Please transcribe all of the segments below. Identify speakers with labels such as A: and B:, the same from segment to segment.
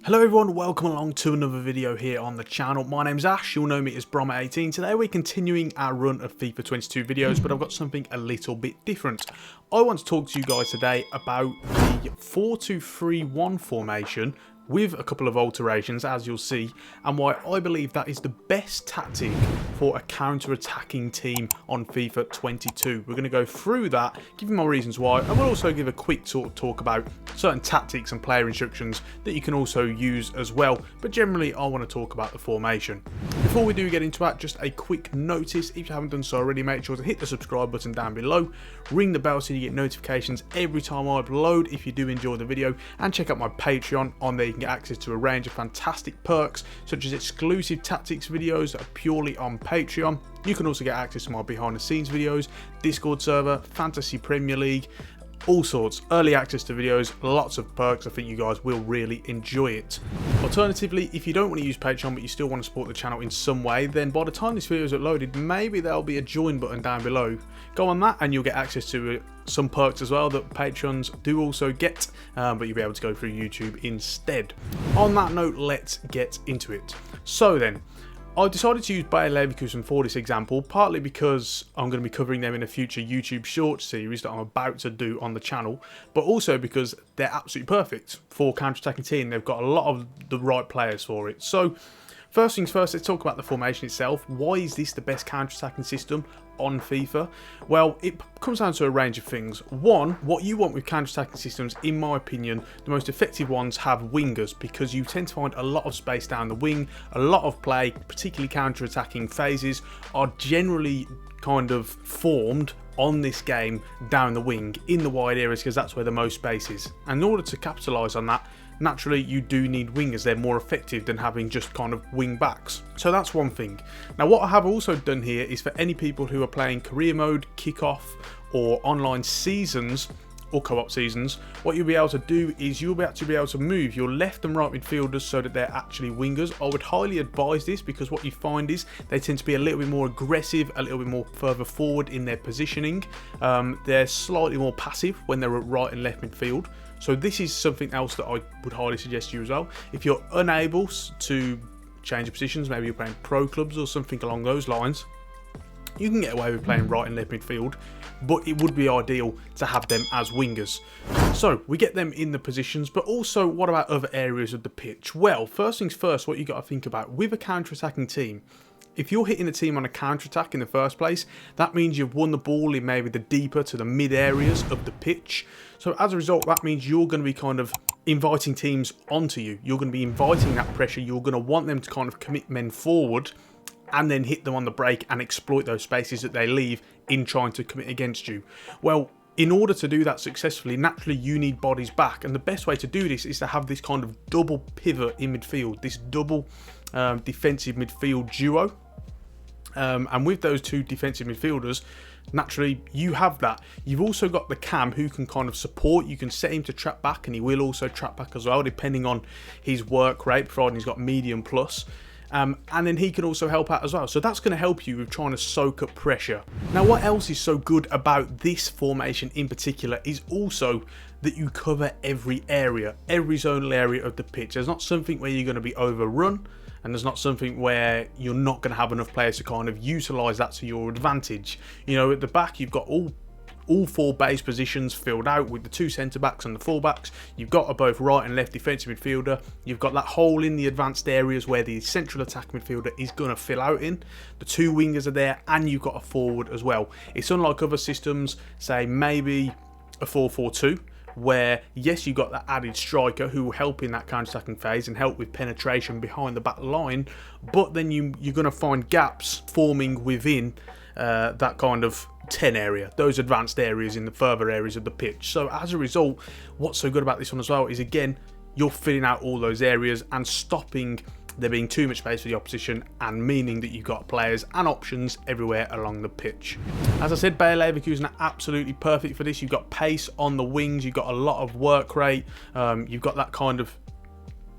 A: Hello everyone, welcome along to another video here on the channel. My name's Ash, you'll know me as Brommer18. Today we're continuing our run of FIFA 22 videos, but I've got something a little bit different. I want to talk to you guys today about the 4-2-3-1 formation with a couple of alterations, as you'll see, and why I believe that is the best tactic for a counter-attacking team on FIFA 22. We're going to go through that, give you my reasons why, and we'll also give a quick sort of talk about certain tactics and player instructions that you can also use as well, but generally I want to talk about the formation. Before we do get into that, just a quick notice: if you haven't done so already, make sure to hit the subscribe button down below, ring the bell so you get notifications every time I upload if you do enjoy the video, and check out my Patreon. On there you can get access to a range of fantastic perks such as exclusive tactics videos that are purely on Patreon. You can also get access to my behind the scenes videos, Discord server, Fantasy Premier League, all sorts, early access to videos, lots of perks. I think you guys will really enjoy it. Alternatively, if you don't want to use Patreon but you still want to support the channel in some way, then by the time this video is uploaded, maybe there'll be a join button down below. Go on that and you'll get access to some perks as well that Patrons do also get, but you'll be able to go through YouTube instead. On that note, let's get into it. So then, I decided to use Bayer Leverkusen for this example, partly because I'm going to be covering them in a future YouTube short series that I'm about to do on the channel, but also because they're absolutely perfect for counter-attacking team. They've got a lot of the right players for it. So first things first, let's talk about the formation itself. Why is this the best counter-attacking system on FIFA? Well, it comes down to a range of things. One, what you want with counter-attacking systems, in my opinion, the most effective ones have wingers, because you tend to find a lot of space down the wing. A lot of play, particularly counter-attacking phases, are generally kind of formed on this game down the wing in the wide areas, because that's where the most space is. And in order to capitalise on that, naturally you do need wingers. They're more effective than having just kind of wing backs. So that's one thing. Now what I have also done here is for any people who are playing career mode, kickoff, or online seasons or co-op seasons, what you'll be able to do is you'll be actually be able to move your left and right midfielders so that they're actually wingers. I would highly advise this, because what you find is they tend to be a little bit more aggressive, a little bit more further forward in their positioning. They're slightly more passive when they're at right and left midfield. So this is something else that I would highly suggest you as well. If you're unable to change positions, maybe you're playing pro clubs or something along those lines, you can get away with playing right and left midfield, but it would be ideal to have them as wingers. So we get them in the positions, but also what about other areas of the pitch? Well, first things first, what you got to think about with a counter-attacking team, if you're hitting a team on a counter-attack in the first place, that means you've won the ball in maybe the deeper to the mid areas of the pitch. So as a result, that means you're going to be kind of inviting teams onto you. You're going to be inviting that pressure. You're going to want them to kind of commit men forward and then hit them on the break and exploit those spaces that they leave in trying to commit against you. Well, in order to do that successfully, naturally you need bodies back, and the best way to do this is to have this kind of double pivot in midfield, this double defensive midfield duo. And with those two defensive midfielders, naturally you have that. You've also got the cam who can kind of support. You can set him to trap back, and he will also trap back as well, depending on his work rate, providing he's got medium plus. And then he can also help out as well. So that's going to help you with trying to soak up pressure. Now what else is so good about this formation in particular is also that you cover every area, every zonal area of the pitch. There's not something where you're going to be overrun, and there's not something where you're not going to have enough players to kind of utilise that to your advantage. You know, at the back you've got all four base positions filled out with the two centre backs and the full backs. You've got a both right and left defensive midfielder. You've got that hole in the advanced areas where the central attack midfielder is going to fill out in. The two wingers are there, and you've got a forward as well. It's unlike other systems, say maybe a 4-4-2, where yes, you've got that added striker who will help in that counter-attacking phase and help with penetration behind the back line, but then you're going to find gaps forming within that kind of 10 area, those advanced areas in the further areas of the pitch. So as a result, what's so good about this one as well is, again, you're filling out all those areas and stopping there being too much space for the opposition, and meaning that you've got players and options everywhere along the pitch. As I said, Bayer Leverkusen are absolutely perfect for this. You've got pace on the wings, you've got a lot of work rate, you've got that kind of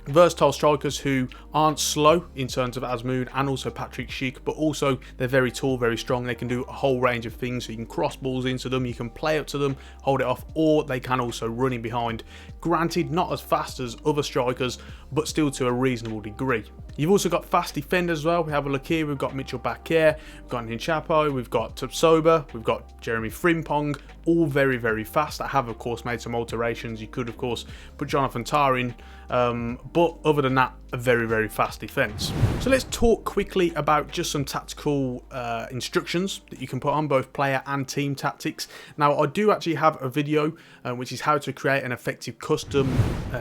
A: versatile strikers who aren't slow in terms of Asmoon and also Patrick Schick, but also they're very tall, very strong. They can do a whole range of things. So you can cross balls into them, you can play up to them, hold it off, or they can also run in behind. Granted, not as fast as other strikers, but still to a reasonable degree. You've also got fast defenders as well. We have a look here. We've got Mitchell Bakker, we've got Ninchapo, we've got Tupsoba, we've got Jeremy Frimpong, all very, very fast. I have, of course, made some alterations. You could, of course, put Jonathan Tah in, but other than that, a very, very fast defence. So let's talk quickly about just some tactical instructions that you can put on both player and team tactics. Now, I do actually have a video which is how to create an effective custom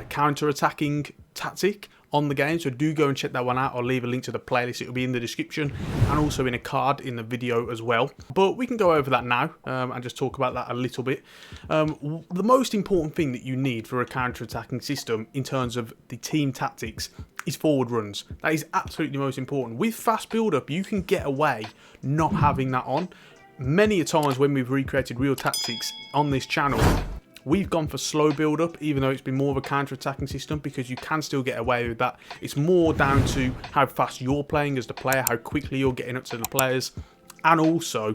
A: counter-attacking tactic on the game, so do go and check that one out. I'll leave a link to the playlist, it will be in the description and also in a card in the video as well, but we can go over that now and just talk about that a little bit. The most important thing that you need for a counter-attacking system in terms of the team tactics is forward runs. That is absolutely most important. With fast build-up, you can get away not having that on. Many a times when we've recreated real tactics on this channel, we've gone for slow build-up, even though it's been more of a counter-attacking system, because you can still get away with that. It's more down to how fast you're playing as the player, how quickly you're getting up to the players, and also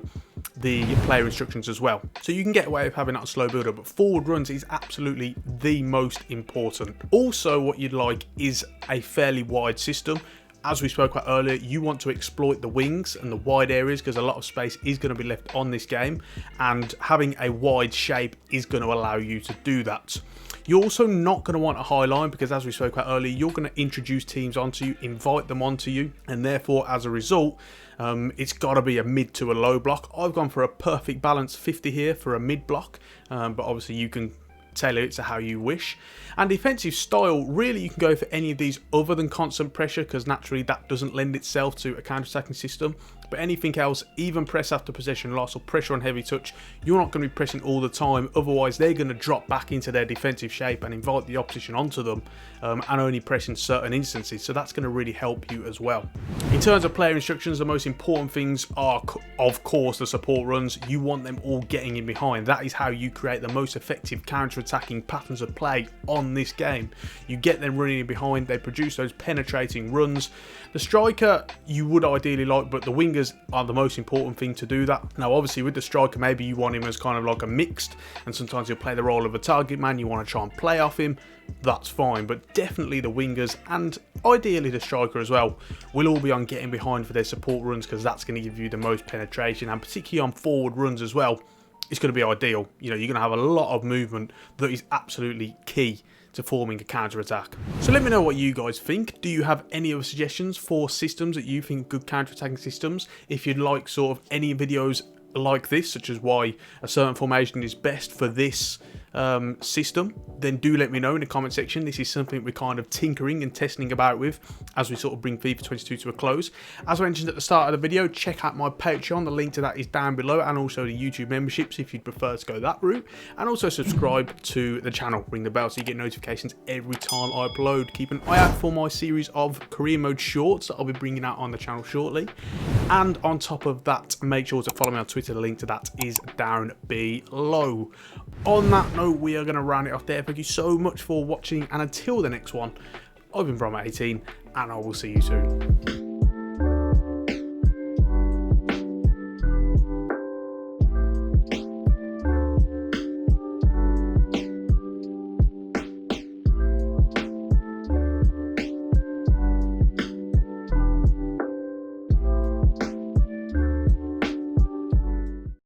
A: the player instructions as well. So you can get away with having that slow build-up, but forward runs is absolutely the most important. Also, what you'd like is a fairly wide system. As we spoke about earlier, you want to exploit the wings and the wide areas because a lot of space is going to be left on this game, and having a wide shape is going to allow you to do that. You're also not going to want a high line because, as we spoke about earlier, you're going to introduce teams onto you, invite them onto you, and therefore, as a result, it's got to be a mid to a low block. I've gone for a perfect balance 50 here for a mid block, but obviously you can tailor it to how you wish. And defensive style, really you can go for any of these other than constant pressure, because naturally that doesn't lend itself to a counter-attacking system. But anything else, even press after possession loss or pressure on heavy touch, you're not going to be pressing all the time, otherwise they're going to drop back into their defensive shape and invite the opposition onto them, and only press in certain instances, so that's going to really help you as well. In terms of player instructions, the most important things are, of course, the support runs. You want them all getting in behind. That is how you create the most effective counter-attacking patterns of play on this game. You get them running in behind, they produce those penetrating runs. The striker you would ideally like, but the wingers are the most important thing to do that. Now obviously with the striker, maybe you want him as kind of like a mixed, and sometimes he'll play the role of a target man, you want to try and play off him, that's fine. But definitely the wingers, and ideally the striker as well, will all be on getting behind for their support runs, because that's going to give you the most penetration, and particularly on forward runs as well, it's going to be ideal. You know, you're going to have a lot of movement that is absolutely key to forming a counter-attack. So let me know what you guys think. Do you have any other suggestions for systems that you think are good counter-attacking systems? If you'd like sort of any videos like this, such as why a certain formation is best for this system, then do let me know in the comment section. This is something we're kind of tinkering and testing about with as we sort of bring FIFA 22 to a close. As I mentioned at the start of the video, check out my Patreon. The link to that is down below, and also the YouTube memberships if you'd prefer to go that route. And also subscribe to the channel, ring the bell so you get notifications every time I upload. Keep an eye out for my series of career mode shorts that I'll be bringing out on the channel shortly. And on top of that, make sure to follow me on Twitter. The link to that is down below. On that note, we are going to round it off there. Thank you so much for watching, and until the next one, I've been Broma18, and I will see you soon.